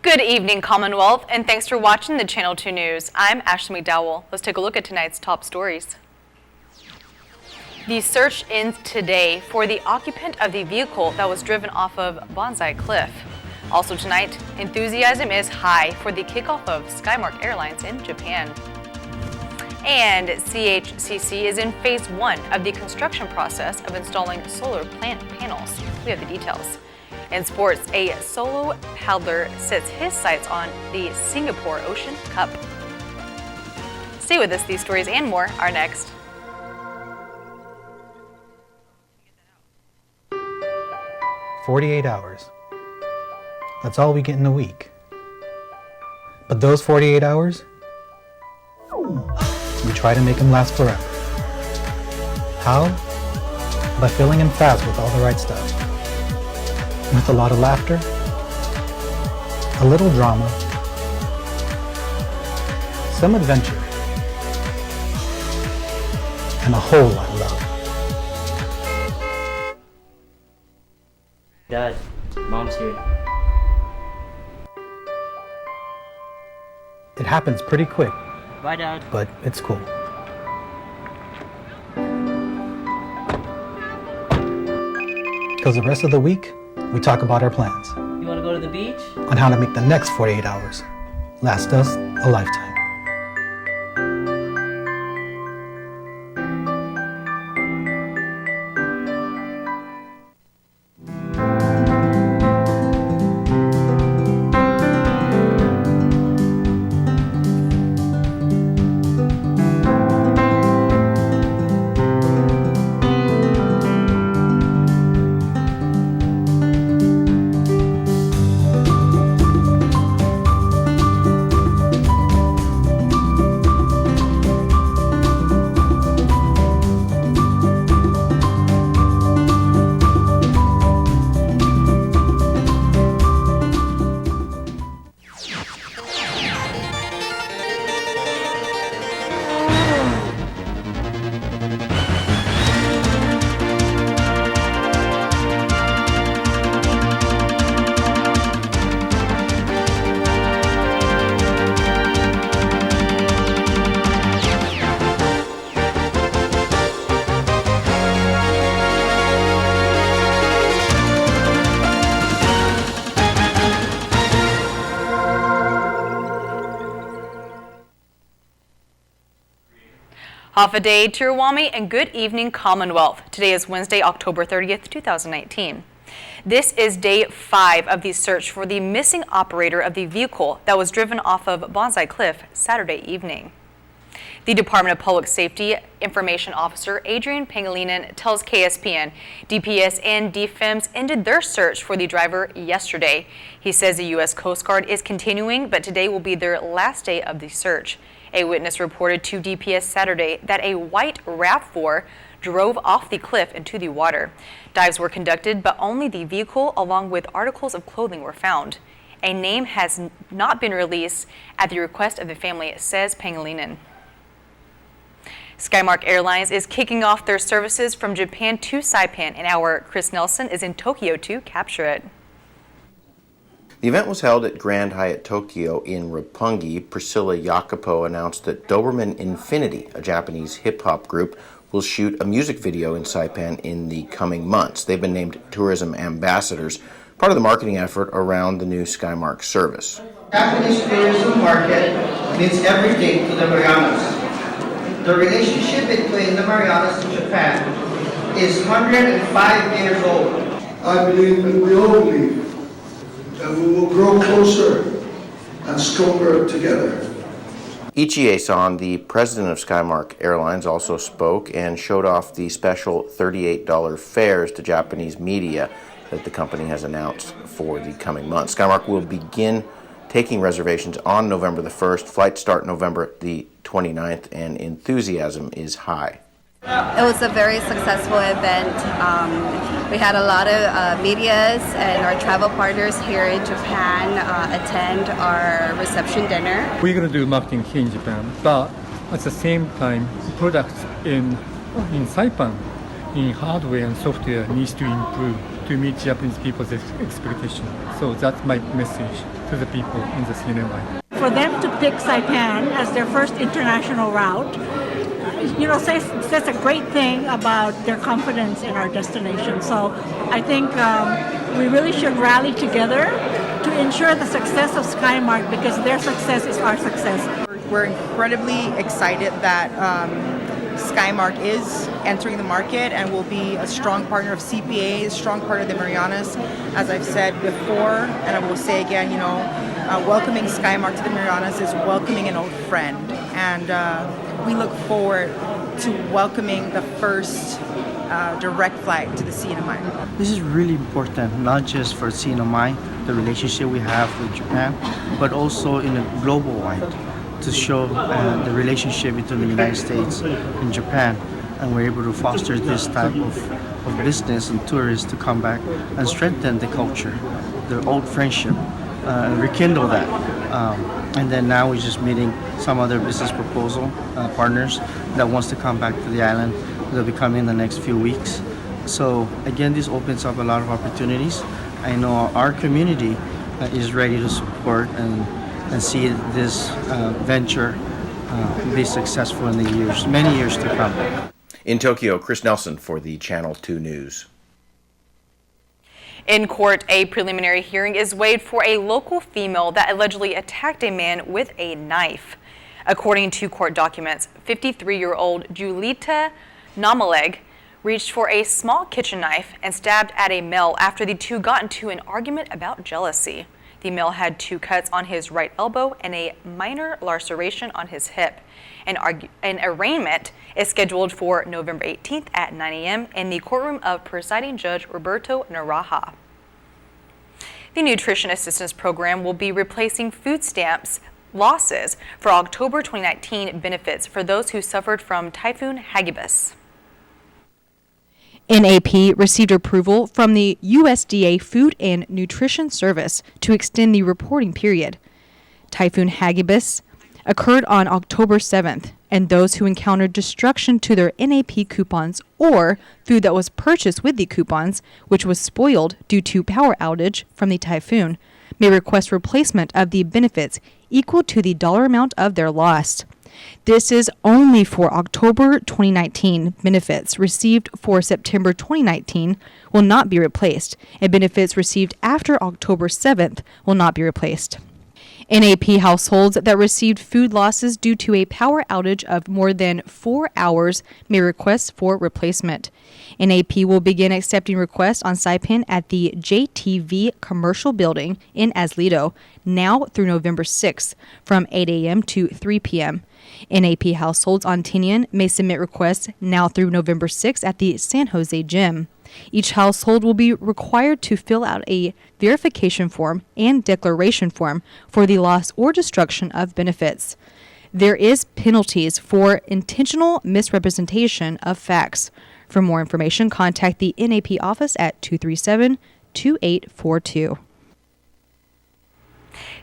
Good evening, Commonwealth, and thanks for watching the Channel 2 News. I'm Ashley McDowell. Let's take a look at tonight's top stories. The search ends today for the occupant of the vehicle that was driven off of Banzai Cliff. Also tonight, enthusiasm is high for the kickoff of Skymark Airlines in Japan. And C.H.C.C. is in phase 1 of the construction process of installing solar plant panels. We have the details. In sports, a solo paddler sets his sights on the Singapore Ocean Cup. Stay with us, these stories and more are next. "48 hours. That's all we get in a week. But those 48 hours, we try to make them last forever. How? By filling in fast with all the right stuff. With a lot of laughter, a little drama, some adventure, and a whole lot of love." Dad, Mom's here. It happens pretty quick, Bye, Dad. but it's cool. Because the rest of the week, we talk about our plans You want to go to the beach? on how to make the next 48 hours last us a lifetime. Half a day, Tiruwami, and good evening, Commonwealth. Today is Wednesday, October 30th, 2019. This is day 5 of the search for the missing operator of the vehicle that was driven off of Banzai Cliff Saturday evening. The Department of Public Safety Information Officer Adrian Pangilinan tells KSPN DPS and DFEMS ended their search for the driver yesterday. He says the U.S. Coast Guard is continuing, but today will be their last day of the search. A witness reported to DPS Saturday that a white RAV4 drove off the cliff into the water. Dives were conducted, but only the vehicle along with articles of clothing were found. A name has not been released at the request of the family, says Pangilinan. Skymark Airlines is kicking off their services from Japan to Saipan, and our Chris Nelson is in Tokyo to capture it. The event was held at Grand Hyatt Tokyo in Roppongi. Priscilla Jacopo announced that Doberman Infinity, a Japanese hip-hop group, will shoot a music video in Saipan in the coming months. They've been named tourism ambassadors, part of the marketing effort around the new Skymark service. Japanese tourism market means everything to the Marianas. The relationship between the Marianas and Japan is 105 years old. I believe, and we all believe, that we will grow closer and stronger together. Ichie-san, the president of Skymark Airlines, also spoke and showed off the special $38 fares to Japanese media that the company has announced for the coming months. Skymark will begin taking reservations on November the 1st. Flights start November the 29th, and enthusiasm is high. It was a very successful event. We had a lot of medias and our travel partners here in Japan attend our reception dinner. We're going to do marketing here in Japan, but at the same time, products in Saipan, in hardware and software needs to improve. to meet Japanese people's expectation. So that's my message to the people in the CNMI. For them to pick Saipan as their first international route, says a great thing about their confidence in our destination. So I think we really should rally together to ensure the success of Skymark, because their success is our success. We're incredibly excited that Skymark is entering the market and will be a strong partner of CPA, a strong partner of the Marianas. As I've said before, and I will say again, welcoming Skymark to the Marianas is welcoming an old friend. And we look forward to welcoming the first direct flight to the CNMI. This is really important, not just for CNMI, the relationship we have with Japan, but also in a global wide, to show the relationship between the United States and Japan. And we're able to foster this type of business and tourists to come back and strengthen the culture, the old friendship, and rekindle that. And then now we're just meeting some other business proposal partners that wants to come back to the island. They'll be coming in the next few weeks. So again, this opens up a lot of opportunities. I know our community is ready to support and see this venture be successful in the many years to come. In Tokyo, Chris Nelson for the Channel 2 News. In court, a preliminary hearing is waived for a local female that allegedly attacked a man with a knife. According to court documents, 53-year-old Julita Namaleg reached for a small kitchen knife and stabbed at a male after the two got into an argument about jealousy. The male had 2 cuts on his right elbow and a minor laceration on his hip. An arraignment is scheduled for November 18th at 9 a.m. in the courtroom of presiding judge Roberto Naraha. The Nutrition Assistance Program will be replacing food stamps losses for October 2019 benefits for those who suffered from Typhoon Hagibis. NAP received approval from the USDA Food and Nutrition Service to extend the reporting period. Typhoon Hagibis occurred on October 7th, and those who encountered destruction to their NAP coupons or food that was purchased with the coupons, which was spoiled due to power outage from the typhoon, may request replacement of the benefits equal to the dollar amount of their loss. This is only for October 2019. Benefits received for September 2019 will not be replaced, and benefits received after October 7th will not be replaced. NAP households that received food losses due to a power outage of more than 4 hours may request for replacement. NAP will begin accepting requests on Saipan at the JTV Commercial Building in Aslito now through November 6th from 8 a.m. to 3 p.m. NAP households on Tinian may submit requests now through November 6th at the San Jose Gym. Each household will be required to fill out a verification form and declaration form for the loss or destruction of benefits. There is penalties for intentional misrepresentation of facts. For more information, contact the NAP office at 237-2842.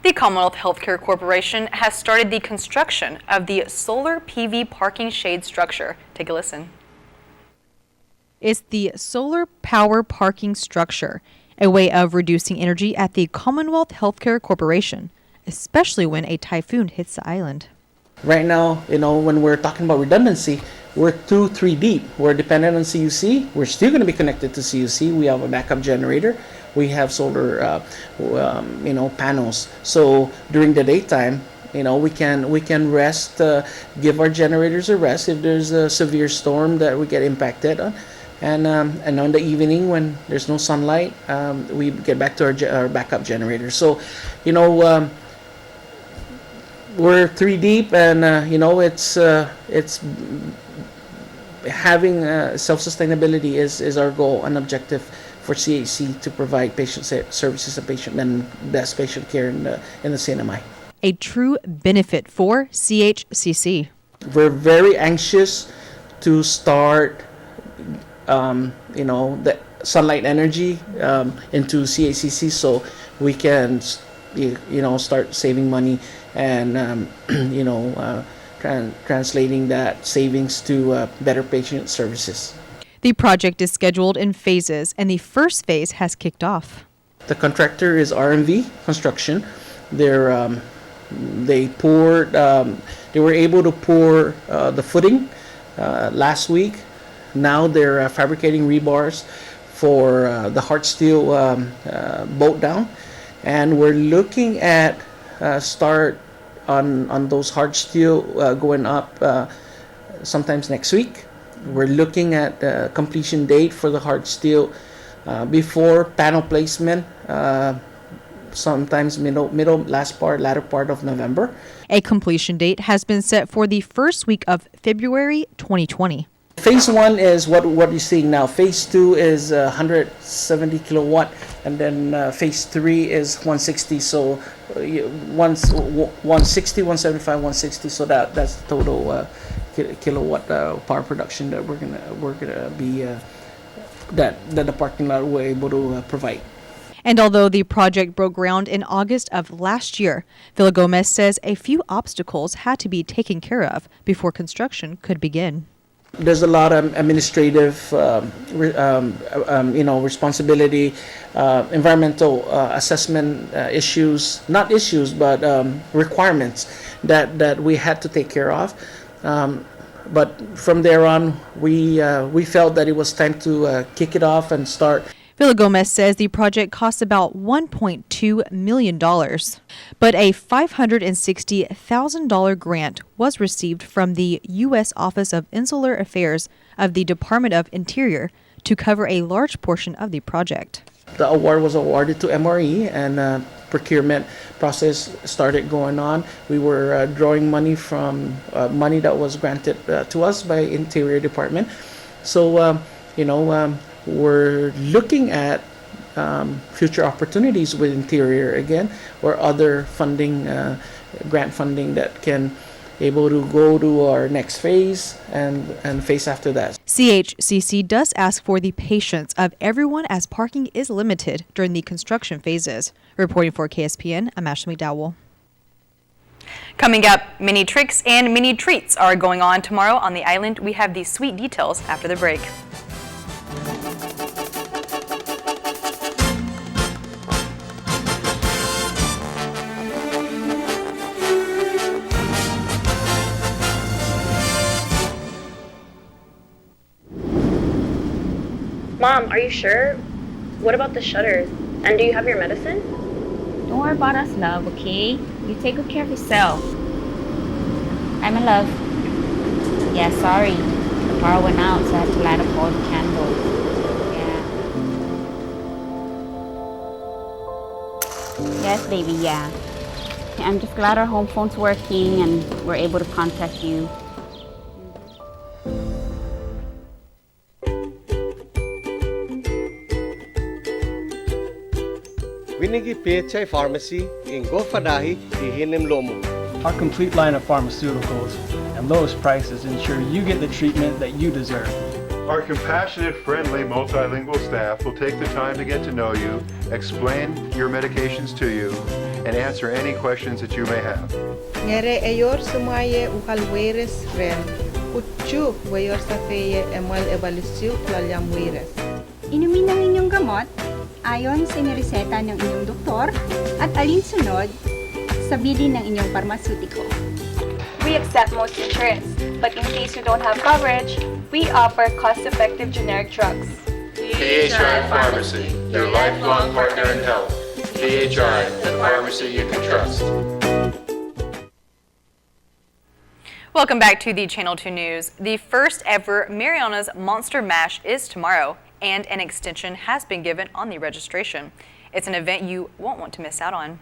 The Commonwealth Healthcare Corporation has started the construction of the solar PV parking shade structure. Take a listen. It's the solar power parking structure, a way of reducing energy at the Commonwealth Healthcare Corporation, especially when a typhoon hits the island. Right now, when we're talking about redundancy, we're 2-3 deep. We're dependent on CUC. We're still going to be connected to CUC. We have a backup generator. We have solar, panels. So during the daytime, we can rest, give our generators a rest if there's a severe storm that we get impacted on. And on the evening when there's no sunlight, we get back to our backup generator. So, we're 3 deep, and it's having self-sustainability is our goal and objective for C.H.C.C to provide patient services and best patient care in the CNMI. A true benefit for C.H.C.C. We're very anxious to start the sunlight energy into C.H.C.C so we can start saving money and translating that savings to better patient services. The project is scheduled in phases, and the first phase has kicked off. The contractor is RMV Construction. They were able to pour the footing last week. Now they're fabricating rebars for the hard steel boat down, and we're looking at start on those hard steel going up sometimes next week. We're looking at completion date for the hard steel before panel placement, sometimes latter part of November. A completion date has been set for the first week of February 2020. Phase 1 is what you're seeing now. Phase 2 is 170 kilowatt, and then phase 3 is 160. So 160, 175, 160. So that's the total kilowatt power production that we're gonna be that the parking lot were able to provide. And although the project broke ground in August of last year, Villagomez says a few obstacles had to be taken care of before construction could begin. There's a lot of administrative, responsibility, environmental assessment issues, not issues, but requirements that we had to take care of. But from there on, we felt that it was time to kick it off and start. Villagomez says the project costs about $1.2 million, but a $560,000 grant was received from the U.S. Office of Insular Affairs of the Department of Interior to cover a large portion of the project. The award was awarded to MRE, and procurement process started going on. We were drawing money from money that was granted to us by Interior Department. So, we're looking at future opportunities with Interior again, or other funding, grant funding that can able to go to our next phase and phase after that. C.H.C.C. does ask for the patience of everyone as parking is limited during the construction phases. Reporting for KSPN, I'm Ashley McDowell. Coming up, mini tricks and mini treats are going on tomorrow on the island. We have these sweet details after the break. Mom, are you sure? What about the shutters? And do you have your medicine? Don't worry about us, love, okay? You take good care of yourself. I'm in love. Yeah, sorry. The power went out, so I had to light up all the candles. Yeah. Yes, baby, yeah. I'm just glad our home phone's working and we're able to contact you. Winigi PHI Pharmacy in Gofadahi, Ihinim Lomu. Our complete line of pharmaceuticals and lowest prices ensure you get the treatment that you deserve. Our compassionate, friendly, multilingual staff will take the time to get to know you, explain your medications to you, and answer any questions that you may have. Ngere eyor sumaye ukalweres ren, kutsu wayor safeye emal ebalisyu klalyamweres. Inumin ang inyong gamot ayon sa inireseta ng inyong doktor at alinsunod sa bilin ng inyong pharmaceutical. We accept most insurance, but in case you don't have coverage, we offer cost-effective generic drugs. PHI Pharmacy, your lifelong partner in health. PHI, the pharmacy you can trust. Welcome back to the Channel 2 News. The first ever Mariana's Monster Mash is tomorrow, and an extension has been given on the registration. It's an event you won't want to miss out on.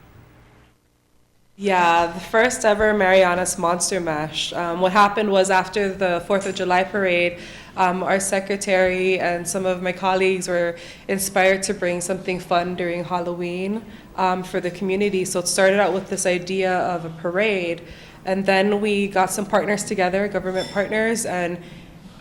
Yeah, the first ever Mariana's Monster Mash. What happened was after the 4th of July parade, our secretary and some of my colleagues were inspired to bring something fun during Halloween for the community. So it started out with this idea of a parade, and then we got some partners together, government partners, and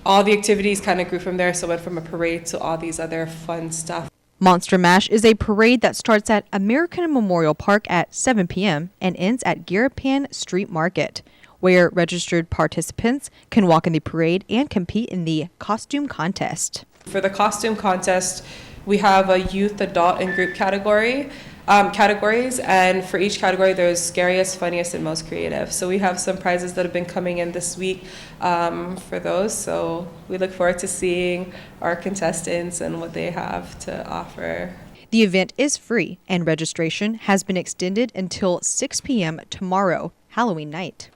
all the activities kind of grew from there. So it went from a parade to all these other fun stuff. Monster Mash is a parade that starts at American Memorial Park at 7 p.m. and ends at Garapan Street Market. where registered participants can walk in the parade and compete in the costume contest. For the costume contest, we have a youth, adult, and group categories, and for each category there's scariest, funniest, and most creative. So we have some prizes that have been coming in this week for those. So we look forward to seeing our contestants and what they have to offer. The event is free, and registration has been extended until 6 p.m. tomorrow, Halloween night.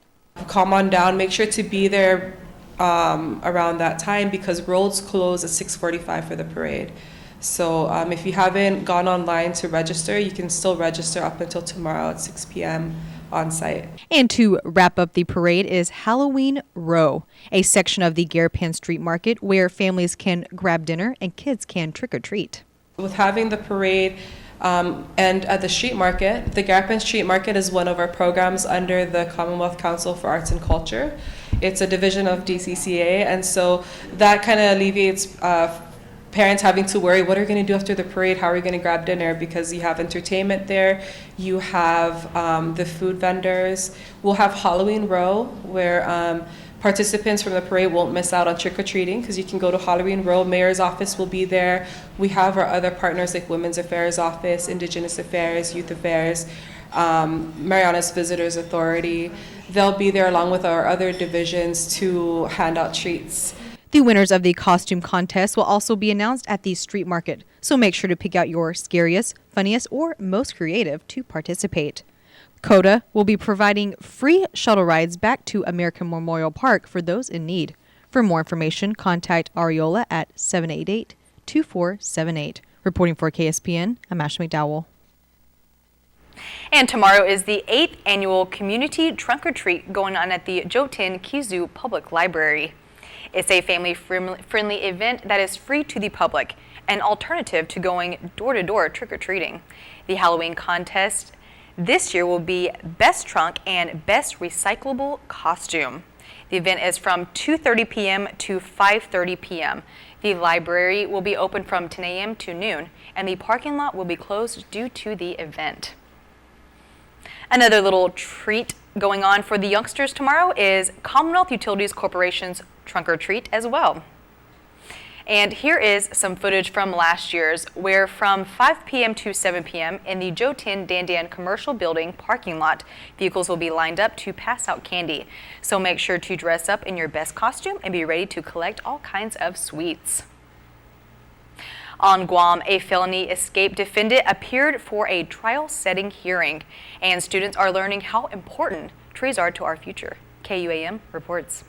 Come on down. Make sure to be there around that time because roads close at 6:45 for the parade. So if you haven't gone online to register, you can still register up until tomorrow at 6 p.m. on site. And to wrap up the parade is Halloween Row, a section of the Garapan Street Market where families can grab dinner and kids can trick or treat. With having the parade and at the street market, the Garapan Street Market is one of our programs under the Commonwealth Council for Arts and Culture. It's a division of DCCA, and so that kind of alleviates parents having to worry, what are we going to do after the parade? How are we going to grab dinner? Because you have entertainment there, you have the food vendors. We'll have Halloween Row where participants from the parade won't miss out on trick-or-treating because you can go to Halloween Row. Mayor's office will be there. We have our other partners like Women's Affairs Office, Indigenous Affairs, Youth Affairs, Mariana's Visitors Authority. They'll be there along with our other divisions to hand out treats. The winners of the costume contest will also be announced at the street market, so make sure to pick out your scariest, funniest, or most creative to participate. CODA will be providing free shuttle rides back to American Memorial Park for those in need. For more information, contact Ariola at 788-2478. Reporting for KSPN, I'm Ashley McDowell. And tomorrow is the 8th annual Community Trunk or Treat going on at the Jotin Kizu Public Library. It's a family-friendly event that is free to the public, an alternative to going door-to-door trick-or-treating. The Halloween contest this year will be Best Trunk and Best Recyclable Costume. The event is from 2:30 p.m. to 5:30 p.m. The library will be open from 10 a.m. to noon, and the parking lot will be closed due to the event. Another little treat going on for the youngsters tomorrow is Commonwealth Utilities Corporation's Trunk or Treat as well. And here is some footage from last year's, where from 5 p.m. to 7 p.m. in the Jotin Dandan Commercial Building parking lot, vehicles will be lined up to pass out candy. So make sure to dress up in your best costume and be ready to collect all kinds of sweets. On Guam, a felony escape defendant appeared for a trial-setting hearing, and students are learning how important trees are to our future. KUAM reports.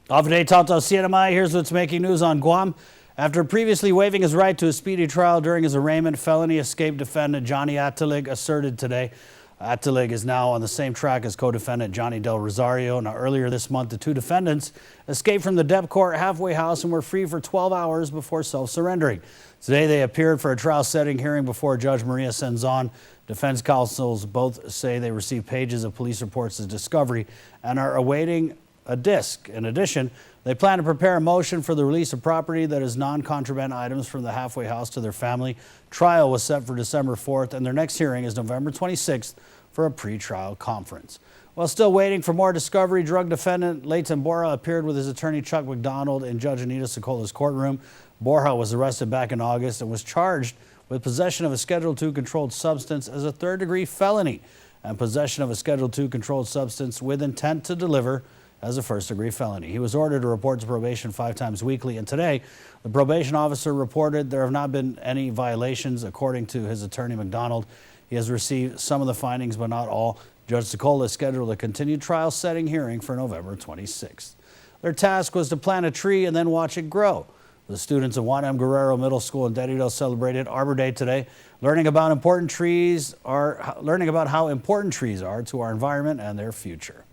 Afterday, Tato CNMI, here's what's making news on Guam. After previously waiving his right to a speedy trial during his arraignment, felony escape defendant Johnny Atalig asserted today. Atalig is now on the same track as co-defendant Johnny Del Rosario. Now, earlier this month, the two defendants escaped from the Dep Court halfway house and were free for 12 hours before self-surrendering. Today, they appeared for a trial-setting hearing before Judge Maria Senzon. Defense counsels both say they received pages of police reports as discovery and are awaiting a disc. In addition, they plan to prepare a motion for the release of property that is non-contraband items from the halfway house to their family. Trial was set for December 4th, and their next hearing is November 26th for a pre-trial conference. While still waiting for more discovery, drug defendant Leighton Borja appeared with his attorney Chuck McDonald in Judge Anita Sokola's courtroom. Borja was arrested back in August and was charged with possession of a Schedule II controlled substance as a third-degree felony and possession of a Schedule II controlled substance with intent to deliver as a first-degree felony. He was ordered to report to probation 5 times weekly, and today the probation officer reported there have not been any violations. According to his attorney McDonald, he has received some of the findings but not all. Judge Sokola has scheduled a continued trial-setting hearing for November 26th. Their task was to plant a tree and then watch it grow. The students of Juan M. Guerrero Middle School in Deridel celebrated Arbor Day today, learning about how important trees are to our environment and their future.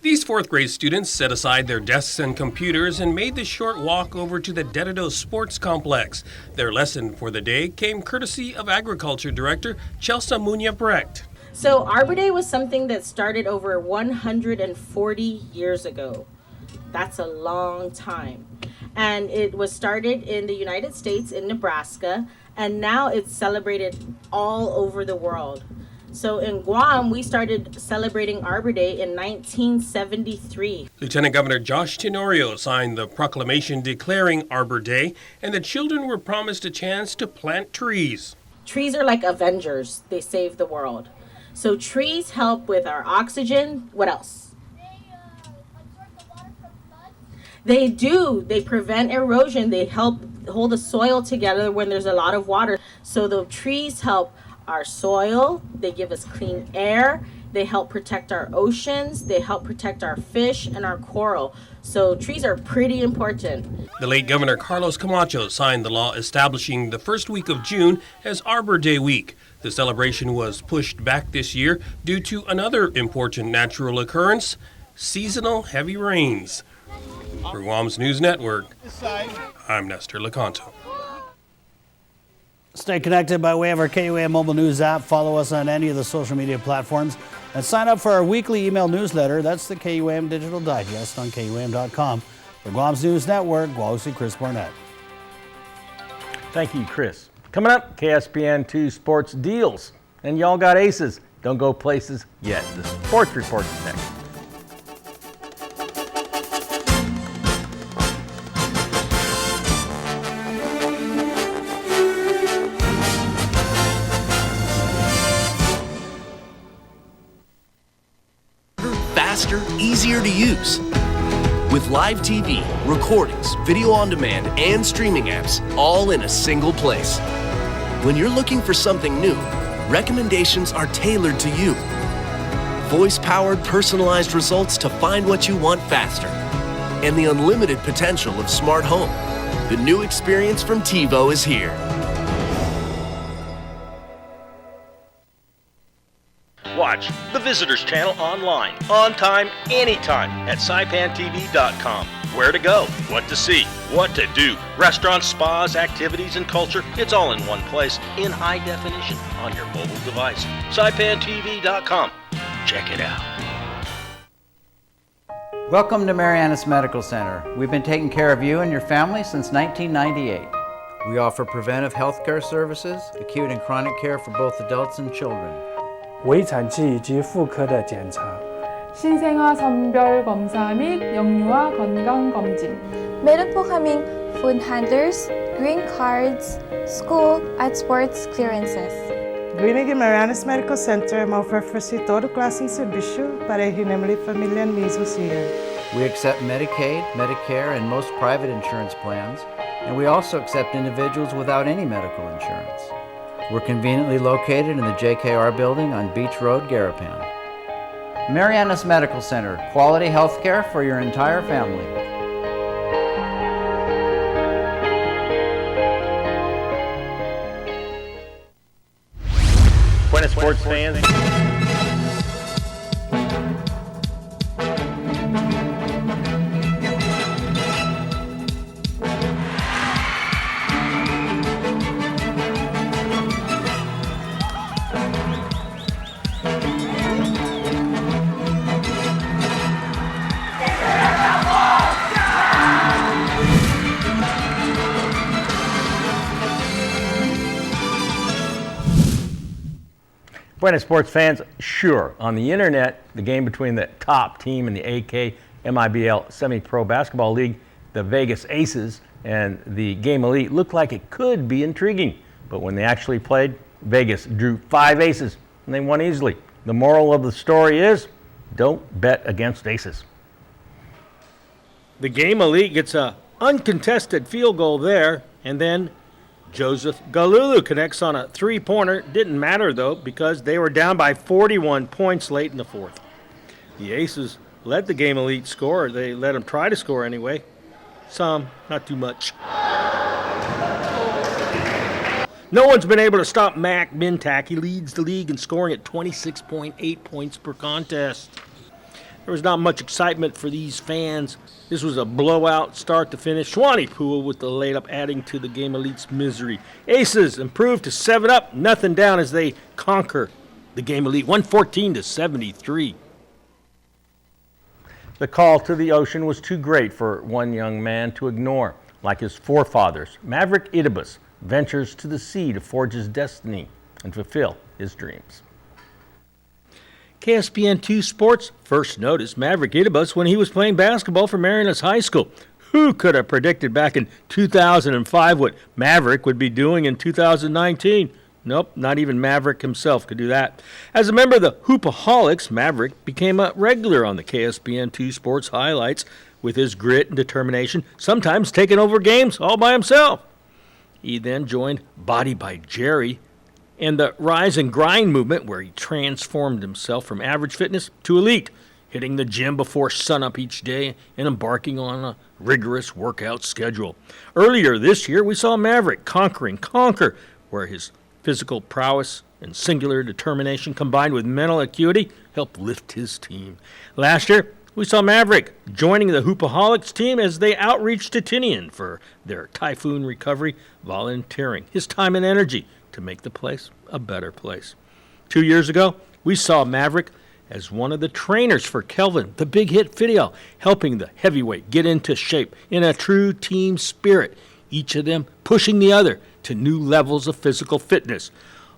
These fourth grade students set aside their desks and computers and made the short walk over to the Deridel Sports Complex. Their lesson for the day came courtesy of Agriculture Director Chelsea Munya-Brecht. So Arbor Day was something that started over 140 years ago. That's a long time. And it was started in the United States in Nebraska, and now it's celebrated all over the world. So in Guam, we started celebrating Arbor Day in 1973. Lieutenant Governor Josh Tenorio signed the proclamation declaring Arbor Day, and the children were promised a chance to plant trees. Trees are like Avengers. They save the world. So trees help with our oxygen. What else? They do. They prevent erosion. They help hold the soil together when there's a lot of water. So the trees help our soil, they give us clean air, they help protect our oceans, they help protect our fish and our coral. So trees are pretty important. The late Governor Carlos Camacho signed the law establishing the first week of June as Arbor Day week. The celebration was pushed back this year due to another important natural occurrence, seasonal heavy rains. For Guam's News Network, I'm Nestor Lecanto. Stay connected by way of our KUAM mobile news app. Follow us on any of the social media platforms and sign up for our weekly email newsletter. That's the KUAM Digital Digest on KUAM.com. For Guam's News Network, Guausi Chris Barnett. Thank you, Chris. Coming up, KSPN2 Sports Deals. And y'all got aces. Don't go places yet. The Sports Report is next. Faster, easier to use. With live TV, recordings, video on demand, and streaming apps, all in a single place. When you're looking for something new, recommendations are tailored to you. Voice-powered, personalized results to find what you want faster. And the unlimited potential of smart home. The new experience from TiVo is here. Watch the Visitors Channel online, on time, anytime at saipantv.com. Where to go, what to see, what to do. Restaurants, spas, activities, and culture, it's all in one place, in high definition on your mobile device. saipantv.com. Check it out. Welcome to Marianas Medical Center. We've been taking care of you and your family since 1998. We offer preventive health care services, acute and chronic care for both adults and children. 微产期以及妇科的检查 신생아 선별 검사 및 영유아 건강 검진. Meron po kaming food handlers, green cards, school at sports clearances. Clinic em Marianas Medical Center oferece todo classe de serviço para a família mesmo here. We accept Medicaid, Medicare, and most private insurance plans, and we also accept individuals without any medical insurance. We're conveniently located in the JKR building on Beach Road, Garapan. Marianas Medical Center, quality health care for your entire family. Buenas sports fans. Buenas sports fans, sure, on the internet, the game between the top team in the AK MIBL Semi-Pro Basketball League, the Vegas Aces, and the Game Elite looked like it could be intriguing. But when they actually played, Vegas drew 5 aces, and they won easily. The moral of the story is, don't bet against aces. The Game Elite gets a uncontested field goal there, and then Joseph Galulu connects on a three-pointer. Didn't matter, though, because they were down by 41 points late in the fourth. The Aces let the Game Elite score. They let them try to score anyway. Some, not too much. No one's been able to stop Mac Mintak. He leads the league in scoring at 26.8 points per contest. There was not much excitement for these fans. This was a blowout start to finish. Swanee Pua with the layup adding to the Game Elite's misery. Aces improved to 7-up, nothing down as they conquer the Game Elite, 114-73. The call to the ocean was too great for one young man to ignore. Like his forefathers, Maverick Idibus ventures to the sea to forge his destiny and fulfill his dreams. KSPN2 Sports first noticed Maverick Idibus when he was playing basketball for Marianas High School. Who could have predicted back in 2005 what Maverick would be doing in 2019? Nope, not even Maverick himself could do that. As a member of the Hoopaholics, Maverick became a regular on the KSPN2 Sports highlights with his grit and determination, sometimes taking over games all by himself. He then joined Body by Jerry and the Rise and Grind movement, where he transformed himself from average fitness to elite, hitting the gym before sunup each day and embarking on a rigorous workout schedule. Earlier this year, we saw Maverick conquer, where his physical prowess and singular determination combined with mental acuity helped lift his team. Last year, we saw Maverick joining the Hoopaholics team as they outreached to Tinian for their typhoon recovery, volunteering his time and energy to make the place a better place. 2 years ago, we saw Maverick as one of the trainers for Kelvin, the big hit video, helping the heavyweight get into shape in a true team spirit, each of them pushing the other to new levels of physical fitness.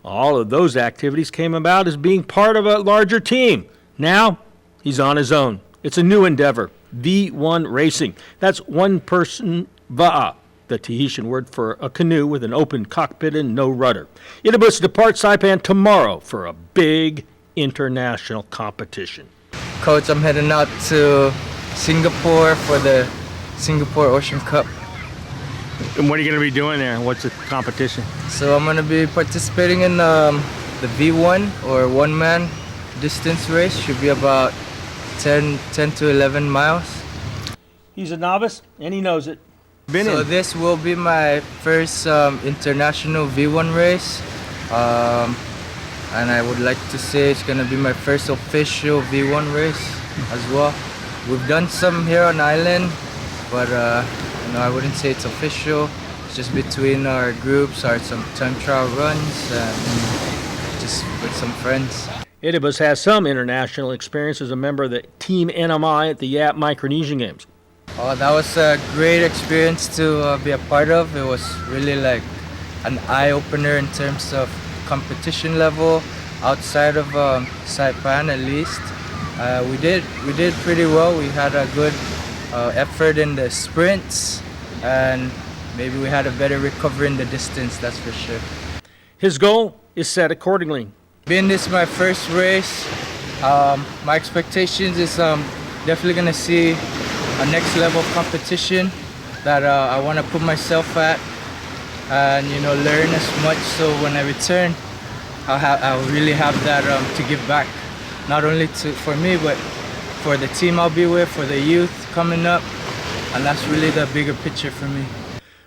All of those activities came about as being part of a larger team. Now, he's on his own. It's a new endeavor, V1 Racing. That's one person va'a, the Tahitian word for a canoe with an open cockpit and no rudder. Idibus departs Saipan tomorrow for a big international competition. Coach, I'm heading out to Singapore for the Singapore Ocean Cup. And what are you going to be doing there? What's the competition? So I'm going to be participating in the V1 or one-man distance race. Should be about 10 to 11 miles. He's a novice and he knows it. This will be my first international V1 race. And I would like to say it's going to be my first official V1 race as well. We've done some here on island, but I wouldn't say it's official. It's just between our groups, some time trial runs, and just with some friends. Idibus has some international experience as a member of the Team NMI at the Yap Micronesian Games. Oh, that was a great experience to be a part of. It was really like an eye-opener in terms of competition level outside of Saipan at least. We did pretty well. We had a good effort in the sprints, and maybe we had a better recovery in the distance, that's for sure. His goal is set accordingly. Being this my first race, my expectations is definitely gonna see a next level of competition that I want to put myself at, and learn as much, so when I return I'll really have that to give back, not only for me but for the team I'll be with, for the youth coming up, and that's really the bigger picture for me.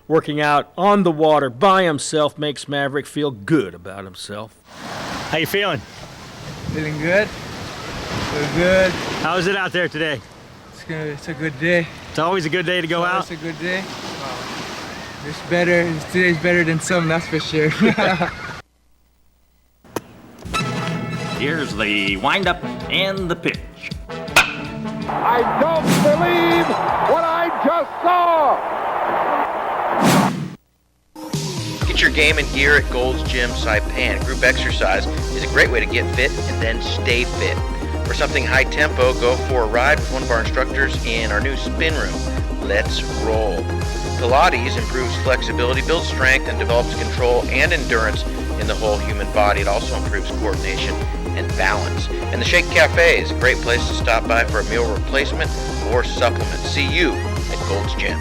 Working out on the water by himself makes Maverick feel good about himself. How you feeling? Feeling good. Feel good. How is it out there today? It's a good day. It's always a good day to go out? It's a good day. Today's better than some, that's for sure. Here's the windup and the pitch. I don't believe what I just saw! Get your game and gear at Gold's Gym Saipan. Group exercise is a great way to get fit and then stay fit. For something high tempo, go for a ride with one of our instructors in our new spin room. Let's roll. Pilates improves flexibility, builds strength, and develops control and endurance in the whole human body. It also improves coordination and balance. And the Shake Cafe is a great place to stop by for a meal replacement or supplement. See you at Gold's Gym.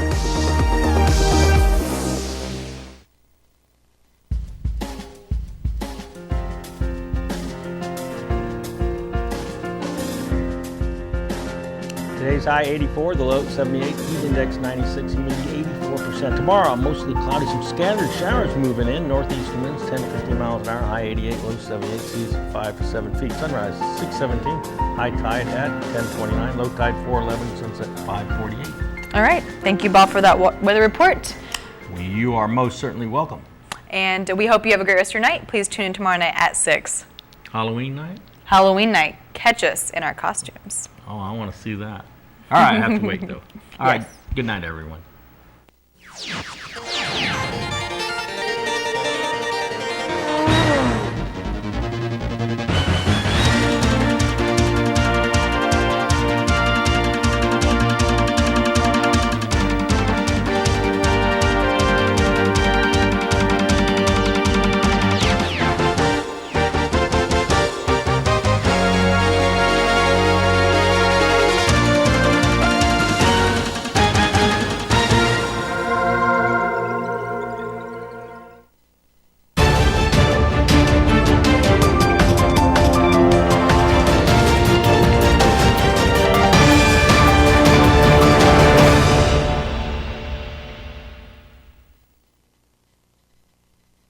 Today's high 84, the low 78, heat index 96, humidity 84%. Tomorrow, mostly cloudy, some scattered showers moving in. Northeast winds 10 to 15 miles an hour, high 88, low 78, seas 5 to 7 feet. Sunrise 6:17, high tide at 10:29, low tide 4:11, sunset 5:48. All right. Thank you, Bob, for that weather report. You are most certainly welcome. And we hope you have a great rest of your night. Please tune in tomorrow night at 6. Halloween night? Halloween night. Catch us in our costumes. Oh, I want to see that. All right, I have to wait, though. All right, good night, everyone.